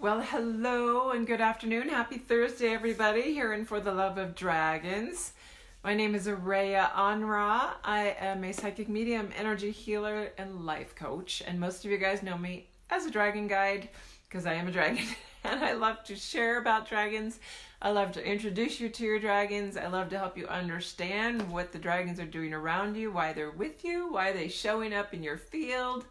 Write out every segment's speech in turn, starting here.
Well, hello and good afternoon. Happy Thursday, everybody, here in For the Love of Dragons. My name is Araya Anra. I am a psychic medium, energy healer, and life coach. And most of you guys know me as a dragon guide because I am a dragon and I love to share about dragons. I love to introduce you to your dragons. I love to help you understand what the dragons are doing around you, why they're with you, why they're showing up in your field.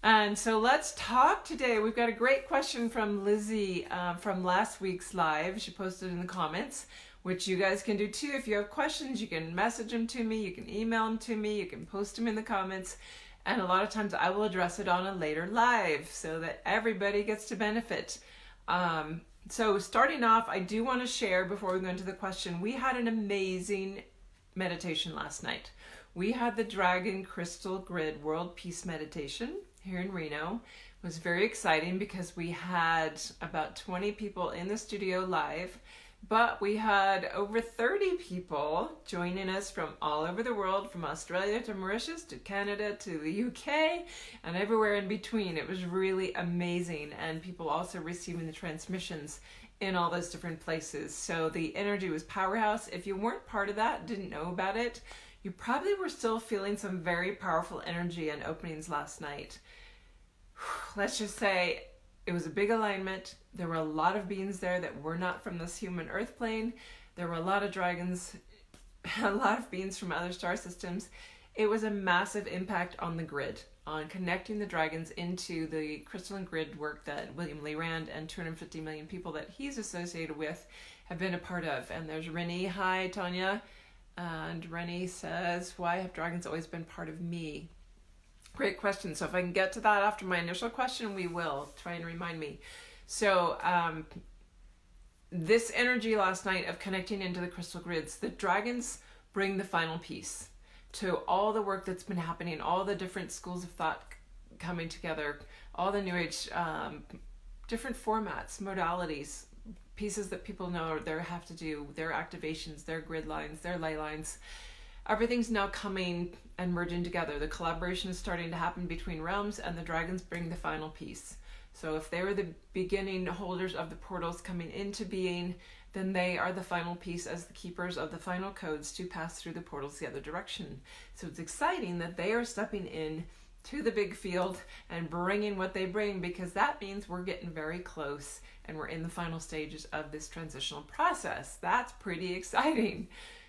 And so let's talk today. We've got a great question from Lizzie from last week's live. She posted in the comments, which you guys can do too. If you have questions, you can message them to me, you can email them to me, you can post them in the comments. And a lot of times I will address it on a later live so that everybody gets to benefit. So starting off, I do want to share before we go into the question, we had an amazing meditation last night. We had the Dragon Crystal Grid World Peace Meditation here in Reno. It was very exciting because we had about 20 people in the studio live, but we had over 30 people joining us from all over the world, from Australia to Mauritius to Canada to the UK and everywhere in between. It was really amazing, and people also receiving the transmissions in all those different places. So the energy was powerhouse. If you weren't part of that, didn't know about it, you probably were still feeling some very powerful energy and openings last night. Let's just say it was a big alignment. There were a lot of beings there that were not from this human earth plane. There were a lot of dragons, a lot of beings from other star systems. It was a massive impact on the grid, on connecting the dragons into the crystalline grid work that William Lee Rand and 250 million people that he's associated with have been a part of. And there's Rennie. Hi, Tanya. And Rennie says, why have dragons always been part of me? Great question. So if I can get to that after my initial question, we will. Try and remind me. So this energy last night of connecting into the crystal grids, the dragons bring the final piece to all the work that's been happening, all the different schools of thought coming together, all the new age, different formats, modalities, pieces that people know they have to do, their activations, their grid lines, their ley lines. Everything's now coming and merging together. The collaboration is starting to happen between realms, and the dragons bring the final piece. So if they were the beginning holders of the portals coming into being, then they are the final piece as the keepers of the final codes to pass through the portals the other direction. So it's exciting that they are stepping in to the big field and bringing what they bring, because that means we're getting very close and we're in the final stages of this transitional process. That's pretty exciting.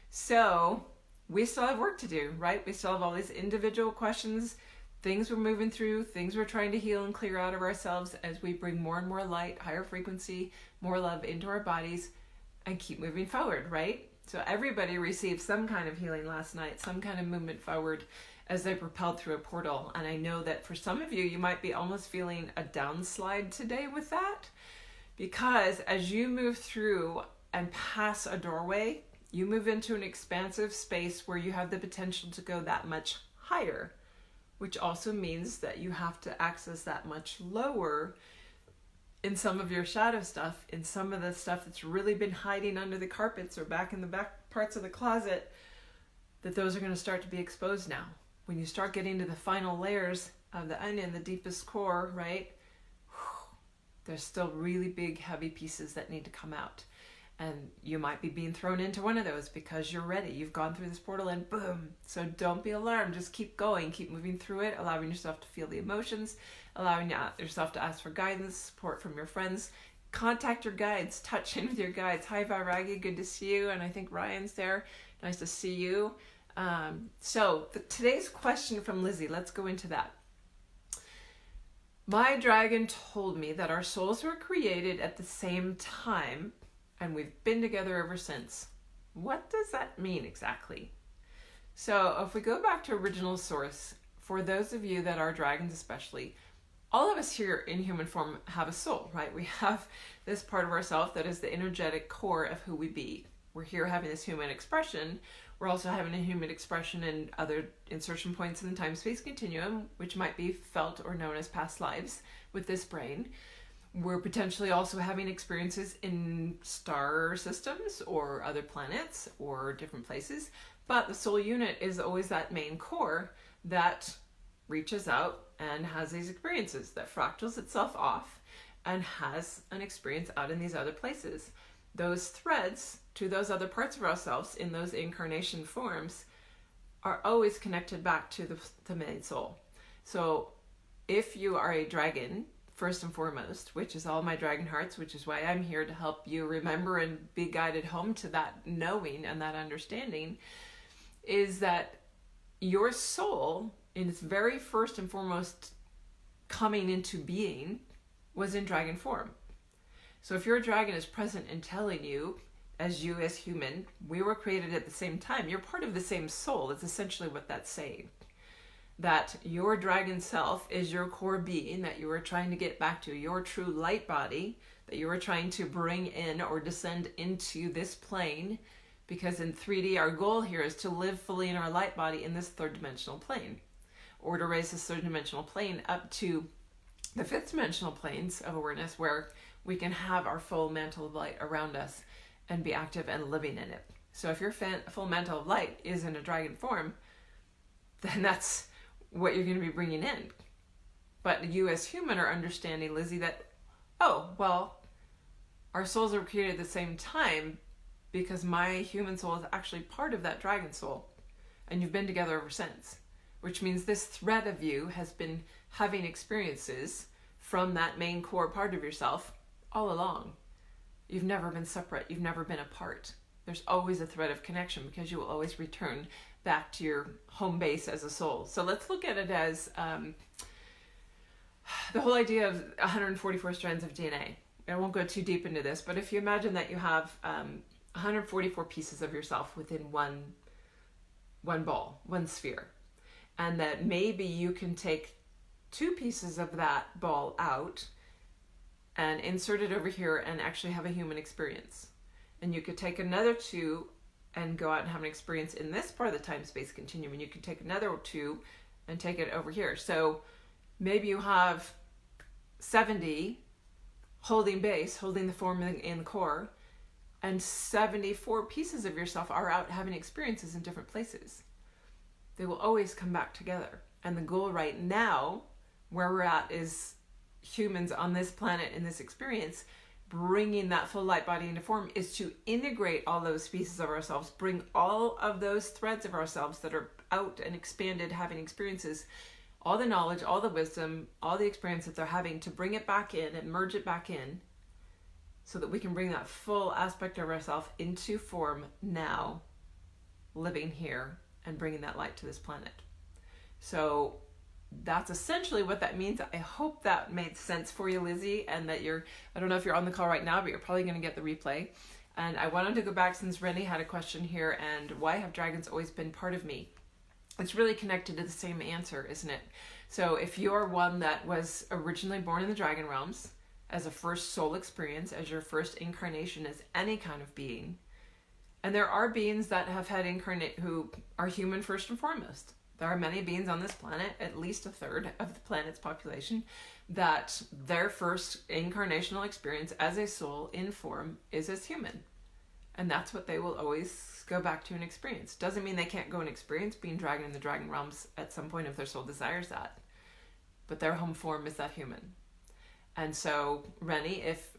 So we still have work to do, right? We still have all these individual questions, things we're moving through, things we're trying to heal and clear out of ourselves as we bring more and more light, higher frequency, more love into our bodies and keep moving forward, right? So everybody received some kind of healing last night, some kind of movement forward as they propelled through a portal. And I know that for some of you, you might be almost feeling a downslide today with that, because as you move through and pass a doorway, you move into an expansive space where you have the potential to go that much higher, which also means that you have to access that much lower in some of your shadow stuff, in some of the stuff that's really been hiding under the carpets or back in the back parts of the closet, that those are going to start to be exposed now. When you start getting to the final layers of the onion, the deepest core, right? There's still really big, heavy pieces that need to come out. And you might be being thrown into one of those because you're ready. You've gone through this portal and boom. So don't be alarmed. Just keep going. Keep moving through it, allowing yourself to feel the emotions, allowing yourself to ask for guidance, support from your friends. Contact your guides. Touch in with your guides. Hi, Vairagi. Good to see you. And I think Ryan's there. Nice to see you. So today's question from Lizzie. Let's go into that. My dragon told me that our souls were created at the same time, and we've been together ever since. What does that mean exactly? So if we go back to original source, for those of you that are dragons especially, all of us here in human form have a soul, right? We have this part of ourselves that is the energetic core of who we be. We're here having this human expression. We're also having a human expression in other insertion points in the time-space continuum, which might be felt or known as past lives with this brain. We're potentially also having experiences in star systems or other planets or different places, but the soul unit is always that main core that reaches out and has these experiences, that fractals itself off and has an experience out in these other places. Those threads to those other parts of ourselves in those incarnation forms are always connected back to the main soul. So if you are a dragon, first and foremost, which is all my dragon hearts, which is why I'm here to help you remember and be guided home to that knowing and that understanding, is that your soul, in its very first and foremost coming into being, was in dragon form. So if your dragon is present and telling you, as you as human, we were created at the same time, you're part of the same soul. It's essentially what that's saying. That your dragon self is your core being that you are trying to get back to, your true light body that you are trying to bring in or descend into this plane, because in 3D our goal here is to live fully in our light body in this third dimensional plane, or to raise this third dimensional plane up to the fifth dimensional planes of awareness where we can have our full mantle of light around us and be active and living in it. So if your full mantle of light is in a dragon form, then that's what you're going to be bringing in. But you as human are understanding, Lizzie, that, oh, well, our souls are created at the same time because my human soul is actually part of that dragon soul. And you've been together ever since, which means this thread of you has been having experiences from that main core part of yourself all along. You've never been separate. You've never been apart. There's always a thread of connection because you will always return back to your home base as a soul. So let's look at it as the whole idea of 144 strands of DNA. I won't go too deep into this, but if you imagine that you have 144 pieces of yourself within one ball, one sphere, and that maybe you can take 2 pieces of that ball out and insert it over here and actually have a human experience. And you could take another 2 and go out and have an experience in this part of the time-space continuum, and you can take another 2 and take it over here. So maybe you have 70 holding base, holding the form in the core, and 74 pieces of yourself are out having experiences in different places. They will always come back together. And the goal right now, where we're at, is humans on this planet in this experience, bringing that full light body into form, is to integrate all those pieces of ourselves, bring all of those threads of ourselves that are out and expanded, having experiences, all the knowledge, all the wisdom, all the experience that they're having, to bring it back in and merge it back in so that we can bring that full aspect of ourselves into form now, living here and bringing that light to this planet. So that's essentially what that means. I hope that made sense for you, Lizzie, and that I don't know if you're on the call right now, but you're probably going to get the replay. And I wanted to go back, since Rennie had a question here, and why have dragons always been part of me? It's really connected to the same answer, isn't it? So if you're one that was originally born in the dragon realms as a first soul experience, as your first incarnation as any kind of being, and there are beings that have had incarnate who are human first and foremost. There are many beings on this planet, at least a third of the planet's population, that their first incarnational experience as a soul in form is as human. And that's what they will always go back to and experience. Doesn't mean they can't go and experience being dragon in the dragon realms at some point if their soul desires that. But their home form is that human. And so, Rennie, if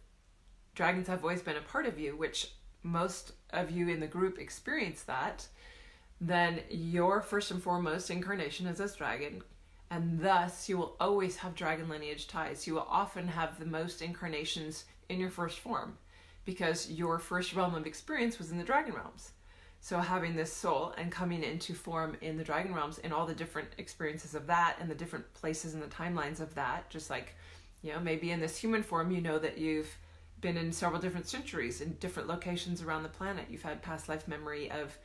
dragons have always been a part of you, which most of you in the group experience that, then your first and foremost incarnation is as dragon, and thus you will always have dragon lineage ties. You will often have the most incarnations in your first form because your first realm of experience was in the dragon realms. So having this soul and coming into form in the dragon realms and all the different experiences of that and the different places and the timelines of that, just like, maybe in this human form, that you've been in several different centuries in different locations around the planet. You've had past life memory of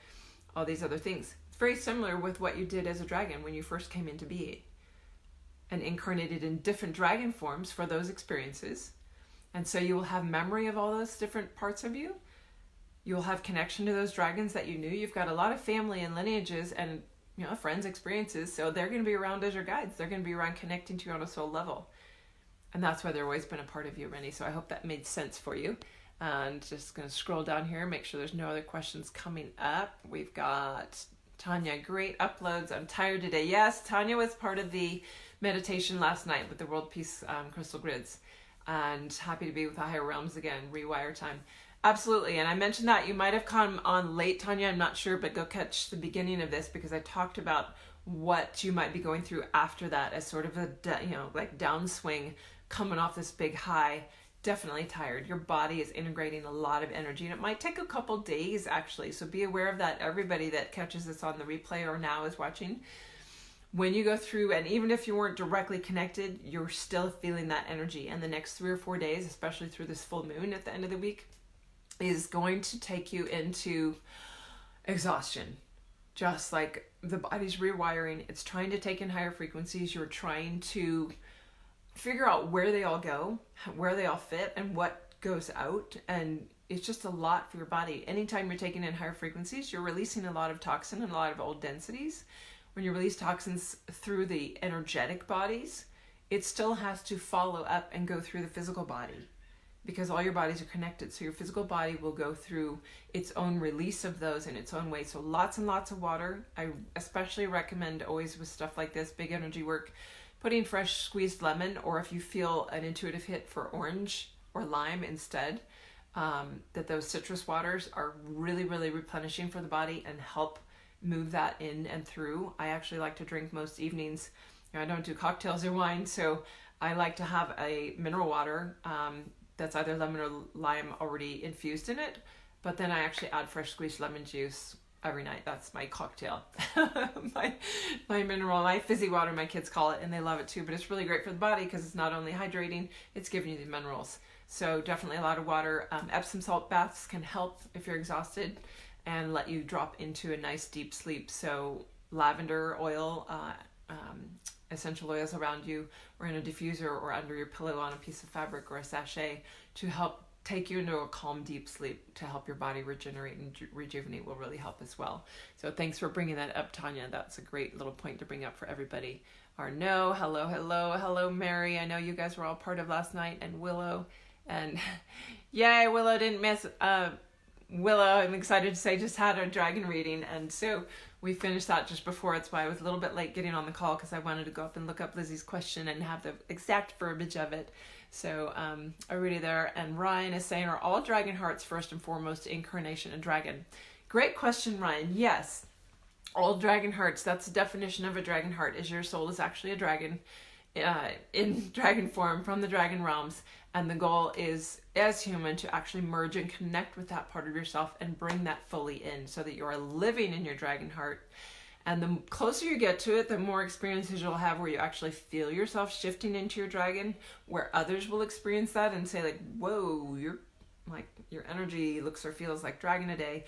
all these other things. It's very similar with what you did as a dragon when you first came into being and incarnated in different dragon forms for those experiences. And so you will have memory of all those different parts of you. You'll have connection to those dragons that you knew. You've got a lot of family and lineages and friends' experiences. So they're going to be around as your guides. They're going to be around connecting to you on a soul level. And that's why they've always been a part of you, Rennie. So I hope that made sense for you. And just going to scroll down here, make sure there's no other questions coming up. We've got Tanya, great uploads. I'm tired today. Yes, Tanya was part of the meditation last night with the World Peace Crystal Grids. and happy to be with the higher realms again. Rewire time. Absolutely. And I mentioned that you might have come on late, Tanya. I'm not sure, but go catch the beginning of this because I talked about what you might be going through after that as sort of a, like downswing coming off this big high. Definitely tired. Your body is integrating a lot of energy and it might take a couple days actually. So be aware of that. Everybody that catches this on the replay or now is watching. When you go through, and even if you weren't directly connected, you're still feeling that energy. And the next 3 or 4 days, especially through this full moon at the end of the week, is going to take you into exhaustion. Just like the body's rewiring, it's trying to take in higher frequencies. You're trying to figure out where they all go, where they all fit, and what goes out. And it's just a lot for your body. Anytime you're taking in higher frequencies, you're releasing a lot of toxin and a lot of old densities. When you release toxins through the energetic bodies, it still has to follow up and go through the physical body because all your bodies are connected. So your physical body will go through its own release of those in its own way. So lots and lots of water. I especially recommend always with stuff like this, big energy work, putting fresh squeezed lemon, or if you feel an intuitive hit for orange or lime instead, that those citrus waters are really, really replenishing for the body and help move that in and through. I actually like to drink most evenings. I don't do cocktails or wine, so I like to have a mineral water that's either lemon or lime already infused in it, but then I actually add fresh squeezed lemon juice every night. That's my cocktail. my mineral, my fizzy water, my kids call it, and they love it too, but it's really great for the body because it's not only hydrating, it's giving you the minerals. So definitely a lot of water. Epsom salt baths can help if you're exhausted and let you drop into a nice deep sleep. So lavender oil, essential oils around you or in a diffuser or under your pillow on a piece of fabric or a sachet to help take you into a calm, deep sleep to help your body regenerate and rejuvenate will really help as well. So thanks for bringing that up, Tanya. That's a great little point to bring up for everybody. Arno, hello, Mary. I know you guys were all part of last night, and Willow. And yay, Willow didn't miss. Willow, I'm excited to say, just had a dragon reading, and so we finished that just before. That's why I was a little bit late getting on the call because I wanted to go up and look up Lizzie's question and have the exact verbiage of it. So I read it there. And Ryan is saying, are all dragon hearts first and foremost incarnation a dragon? Great question, Ryan. Yes, all dragon hearts. That's the definition of a dragon heart. Is your soul is actually a dragon in dragon form from the dragon realms. And the goal is, as human, to actually merge and connect with that part of yourself and bring that fully in so that you are living in your dragon heart. And the closer you get to it, the more experiences you'll have where you actually feel yourself shifting into your dragon, where others will experience that and say like, whoa, your energy looks or feels like dragon today.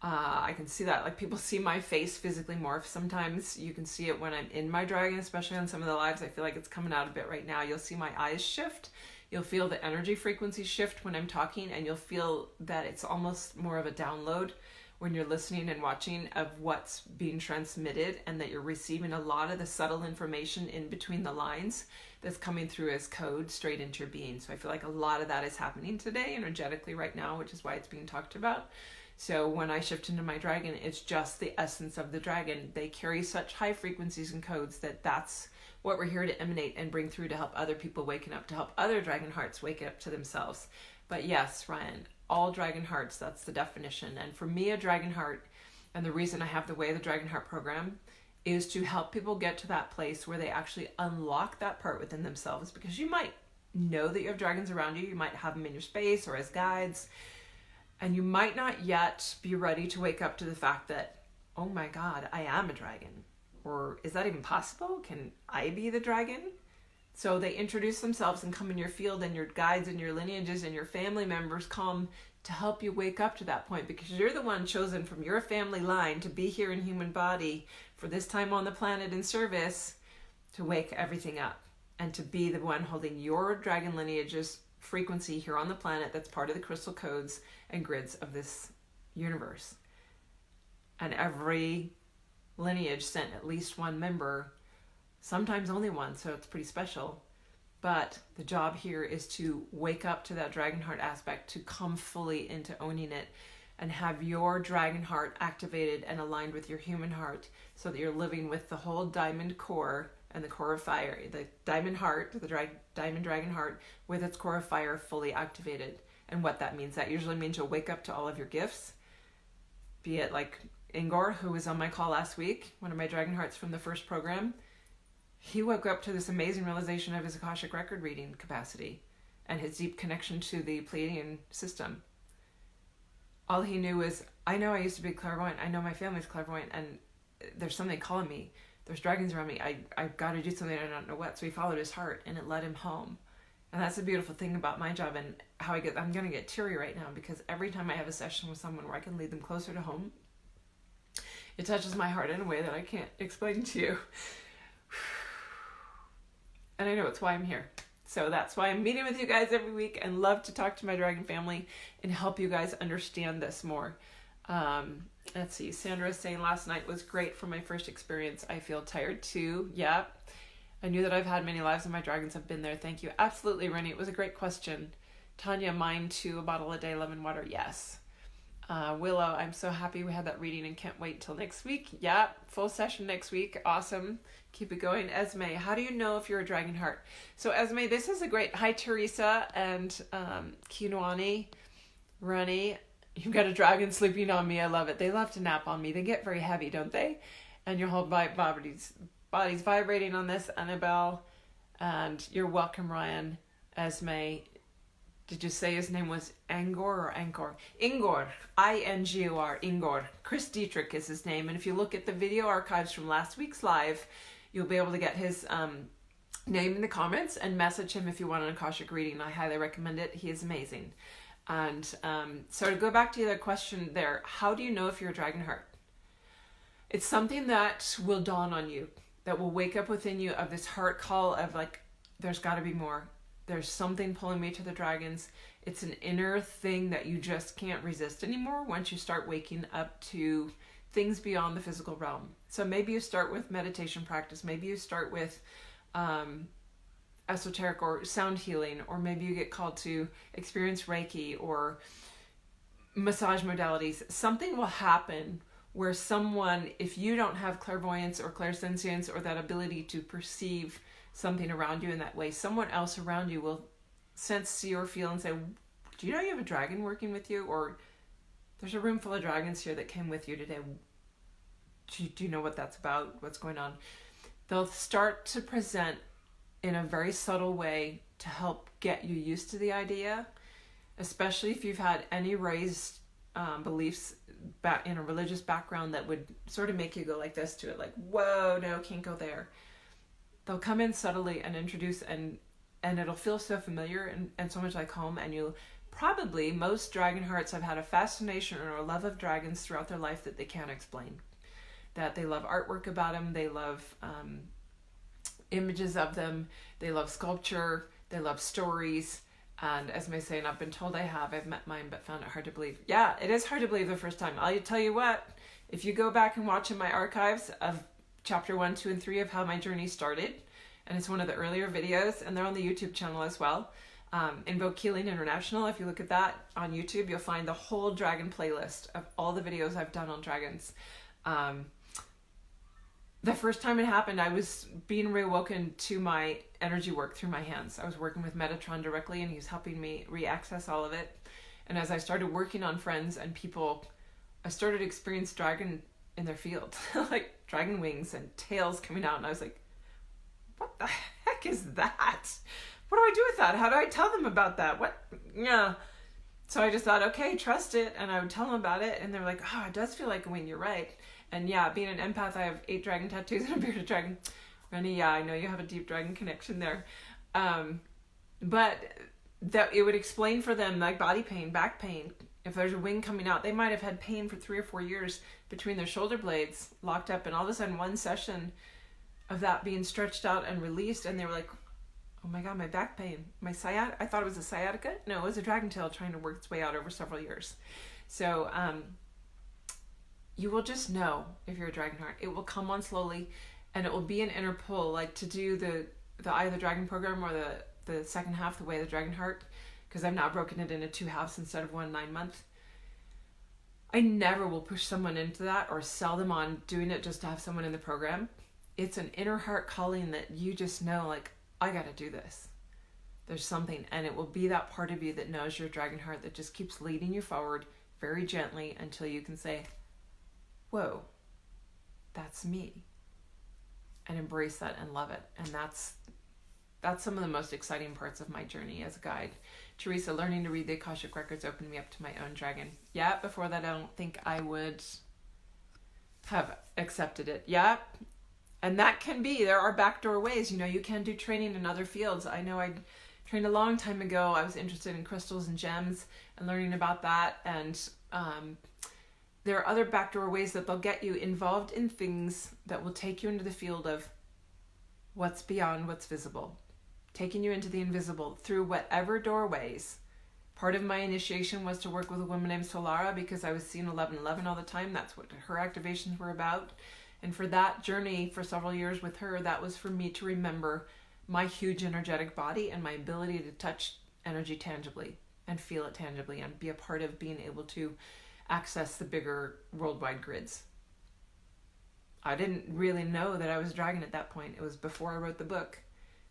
I can see that. Like people see my face physically morph. Sometimes you can see it when I'm in my dragon, especially on some of the lives. I feel like it's coming out a bit right now. You'll see my eyes shift. You'll feel the energy frequency shift when I'm talking, and you'll feel that it's almost more of a download when you're listening and watching of what's being transmitted, and that you're receiving a lot of the subtle information in between the lines that's coming through as code straight into your being. So I feel like a lot of that is happening today energetically right now, which is why it's being talked about. So when I shift into my dragon, it's just the essence of the dragon. They carry such high frequencies and codes that that's what we're here to emanate and bring through to help other people waken up, to help other dragon hearts wake up to themselves. But yes, Ryan, all dragon hearts, that's the definition. And for me, a dragon heart, and the reason I have the Way of the Dragon Heart program, is to help people get to that place where they actually unlock that part within themselves. Because you might know that you have dragons around you, you might have them in your space or as guides, and you might not yet be ready to wake up to the fact that, oh my God, I am a dragon. Or is that even possible? Can I be the dragon? So they introduce themselves and come in your field, and your guides and your lineages and your family members come to help you wake up to that point, because you're the one chosen from your family line to be here in human body for this time on the planet in service to wake everything up and to be the one holding your dragon lineage's frequency here on the planet that's part of the crystal codes and grids of this universe. And every lineage sent at least one member, sometimes only one, so it's pretty special. But the job here is to wake up to that dragon heart aspect, to come fully into owning it and have your dragon heart activated and aligned with your human heart so that you're living with the whole diamond core and the core of fire, the diamond heart, the diamond dragon heart with its core of fire fully activated. And what that means, that usually means you'll wake up to all of your gifts, be it like Ingor, who was on my call last week, one of my dragon hearts from the first program. He woke up to this amazing realization of his Akashic record reading capacity and his deep connection to the Pleiadian system. All he knew was, I know I used to be clairvoyant, I know my family's clairvoyant, and there's something calling me. There's dragons around me. I've got to do something, I don't know what. So he followed his heart, and it led him home. And that's the beautiful thing about my job, and how I'm going to get teary right now, because every time I have a session with someone where I can lead them closer to home, it touches my heart in a way that I can't explain to you. And I know it's why I'm here. So that's why I'm meeting with you guys every week, and love to talk to my dragon family and help you guys understand this more. Let's see. Sandra is saying, last night was great for my first experience. I feel tired too. Yeah. I knew that I've had many lives and my dragons have been there. Thank you. Absolutely, Rennie. It was a great question. Tanya, mine too. A bottle a day, lemon water. Yes. Willow, I'm so happy we had that reading and can't wait till next week. Yeah. Full session next week. Awesome. Keep it going. Esme, how do you know if you're a dragon heart? So Esme, this is a great, hi Teresa and Kinwani, Rennie. You've got a dragon sleeping on me. I love it. They love to nap on me. They get very heavy, don't they? And your whole body's vibrating on this, Annabelle. And you're welcome, Ryan. Esme. Did you say his name was Angor or Angkor? Ingor. I-N-G-O-R. Ingor. Chris Dietrich is his name. And if you look at the video archives from last week's live, you'll be able to get his name in the comments and message him if you want an Akashic reading. I highly recommend it. He is amazing. And so to go back to the question there, how do you know if you're a dragon heart? It's something that will dawn on you, that will wake up within you of this heart call of like, there's got to be more. There's something pulling me to the dragons. It's an inner thing that you just can't resist anymore once you start waking up to things beyond the physical realm. So maybe you start with meditation practice. Maybe you start with esoteric or sound healing, or maybe you get called to experience Reiki or massage modalities. Something will happen where someone, if you don't have clairvoyance or clairsentience or that ability to perceive something around you in that way, someone else around you will sense, see, or feel and say, do you know you have a dragon working with you? Or there's a room full of dragons here that came with you today. Do you know what that's about? What's going on? They'll start to present in a very subtle way to help get you used to the idea, especially if you've had any raised beliefs back in a religious background that would sort of make you go like this to it, like, whoa, no, can't go there. They'll come in subtly and introduce, and it'll feel so familiar and so much like home. And you'll probably, most dragon hearts have had a fascination or a love of dragons throughout their life that they can't explain. That they love artwork about them, they love images of them, they love sculpture, they love stories. And as I say, and I've been told I've met mine but found it hard to believe. Yeah, it is hard to believe the first time. I'll tell you what, if you go back and watch in my archives of chapter 1, 2, and 3 of how my journey started, and it's one of the earlier videos, and they're on the YouTube channel as well, Invoke Healing International. If you look at that on YouTube, you'll find the whole dragon playlist of all the videos I've done on dragons. The first time it happened, I was being reawoken to my energy work through my hands. I was working with Metatron directly, and he was helping me re-access all of it. And as I started working on friends and people, I started to experience dragon in their field, like dragon wings and tails coming out. And I was like, what the heck is that? What do I do with that? How do I tell them about that? What? Yeah. So I just thought, okay, trust it. And I would tell them about it. And they're like, oh, it does feel like a wing. You're right. And yeah, being an empath, I have 8 dragon tattoos and a bearded dragon. Rennie, yeah, I know you have a deep dragon connection there. But that it would explain for them, like body pain, back pain. If there's a wing coming out, they might have had pain for 3 or 4 years between their shoulder blades locked up. And all of a sudden, one session of that being stretched out and released, and they were like, oh my God, my back pain, my sciatica. I thought it was a sciatica. No, it was a dragon tail trying to work its way out over several years. So, you will just know if you're a dragon heart. It will come on slowly, and it will be an inner pull, like to do the Eye of the Dragon program or the second half, the Way of the Dragon Heart, because I've now broken it into 2 halves instead of 1 9-month. I never will push someone into that or sell them on doing it just to have someone in the program. it's an inner heart calling that you just know, like, I got to do this. There's something, and it will be that part of you that knows your dragon heart that just keeps leading you forward very gently until you can say, whoa, that's me, and embrace that and love it. And that's some of the most exciting parts of my journey as a guide. Teresa, learning to read the Akashic Records opened me up to my own dragon. Yeah, before that I don't think I would have accepted it. Yeah. And that can be, there are backdoor ways, you can do training in other fields. I know I trained a long time ago. I was interested in crystals and gems and learning about that. And there are other backdoor ways that they'll get you involved in things that will take you into the field of what's beyond what's visible, taking you into the invisible through whatever doorways. Part of my initiation was to work with a woman named Solara because I was seeing 1111 all the time. That's what her activations were about. And for that journey for several years with her, that was for me to remember my huge energetic body and my ability to touch energy tangibly and feel it tangibly and be a part of being able to access the bigger worldwide grids. I didn't really know that I was a dragon at that point. It was before I wrote the book.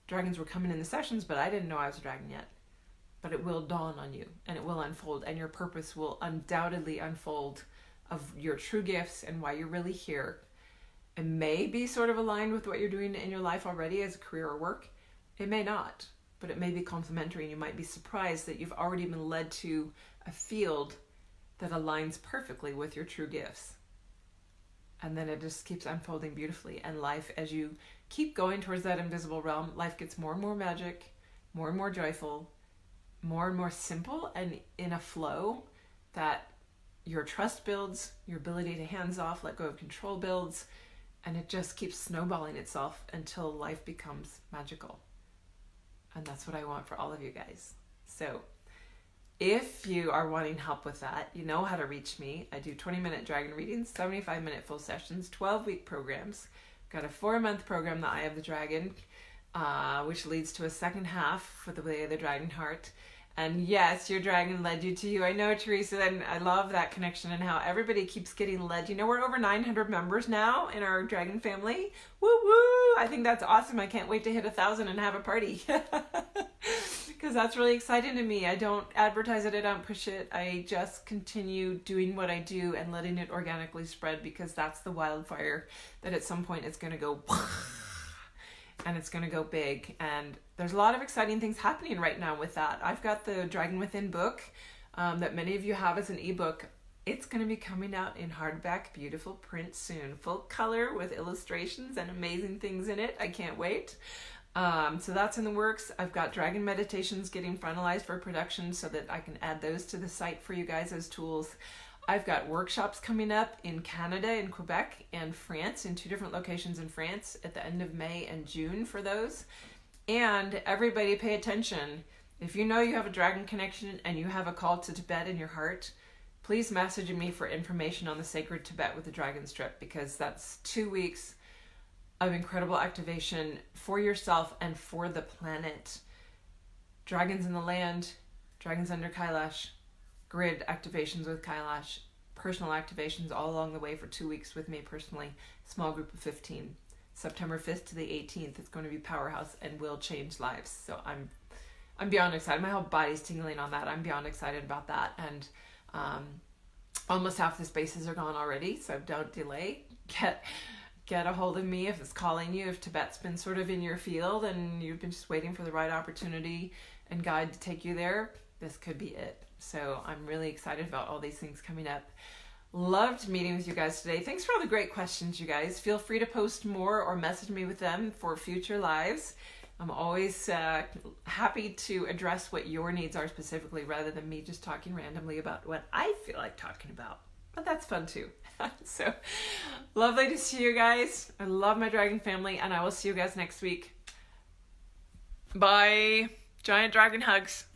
Dragons were coming in the sessions, but I didn't know I was a dragon yet. But it will dawn on you, and it will unfold, and your purpose will undoubtedly unfold of your true gifts and why you're really here. It may be sort of aligned with what you're doing in your life already as a career or work. It may not, but it may be complementary, and you might be surprised that you've already been led to a field that aligns perfectly with your true gifts. And then it just keeps unfolding beautifully. And life, as you keep going towards that invisible realm, life gets more and more magic, more and more joyful, more and more simple, and in a flow that your trust builds, your ability to hands off, let go of control builds, and it just keeps snowballing itself until life becomes magical. And that's what I want for all of you guys. So if you are wanting help with that, you know how to reach me. I do 20-minute dragon readings, 75-minute full sessions, 12-week programs. Got a 4-month program, The Eye of the Dragon, which leads to a second half for The Way of the Dragon Heart. And yes, your dragon led you to you. I know, Teresa, and I love that connection and how everybody keeps getting led. We're over 900 members now in our dragon family. Woo woo! I think that's awesome. I can't wait to hit 1,000 and have a party. Because that's really exciting to me. I don't advertise it. I don't push it. I just continue doing what I do and letting it organically spread, because that's the wildfire that at some point it's going to go and it's going to go big. And there's a lot of exciting things happening right now with that. I've got the Dragon Within book that many of you have as an ebook. It's going to be coming out in hardback, beautiful print soon. Full color with illustrations and amazing things in it. I can't wait. So that's in the works. I've got Dragon Meditations getting finalized for production so that I can add those to the site for you guys as tools. I've got workshops coming up in Canada, in Quebec, and France, in 2 different locations in France at the end of May and June for those. And everybody pay attention. If you know you have a dragon connection and you have a call to Tibet in your heart, please message me for information on the Sacred Tibet with the Dragon Strip, because that's 2 weeks of incredible activation for yourself and for the planet. Dragons in the land, dragons under Kailash, grid activations with Kailash, personal activations all along the way for 2 weeks with me personally, small group of 15. September 5th to the 18th, it's going to be powerhouse and will change lives. So I'm beyond excited. My whole body's tingling on that. I'm beyond excited about that. And almost half the spaces are gone already, so don't delay. Get a hold of me if it's calling you, if Tibet's been sort of in your field and you've been just waiting for the right opportunity and guide to take you there. This could be it. So I'm really excited about all these things coming up. Loved meeting with you guys today. Thanks for all the great questions, you guys. Feel free to post more or message me with them for future lives. I'm always happy to address what your needs are specifically, rather than me just talking randomly about what I feel like talking about. But that's fun too. So lovely to see you guys. I love my dragon family, and I will see you guys next week. Bye. Giant dragon hugs.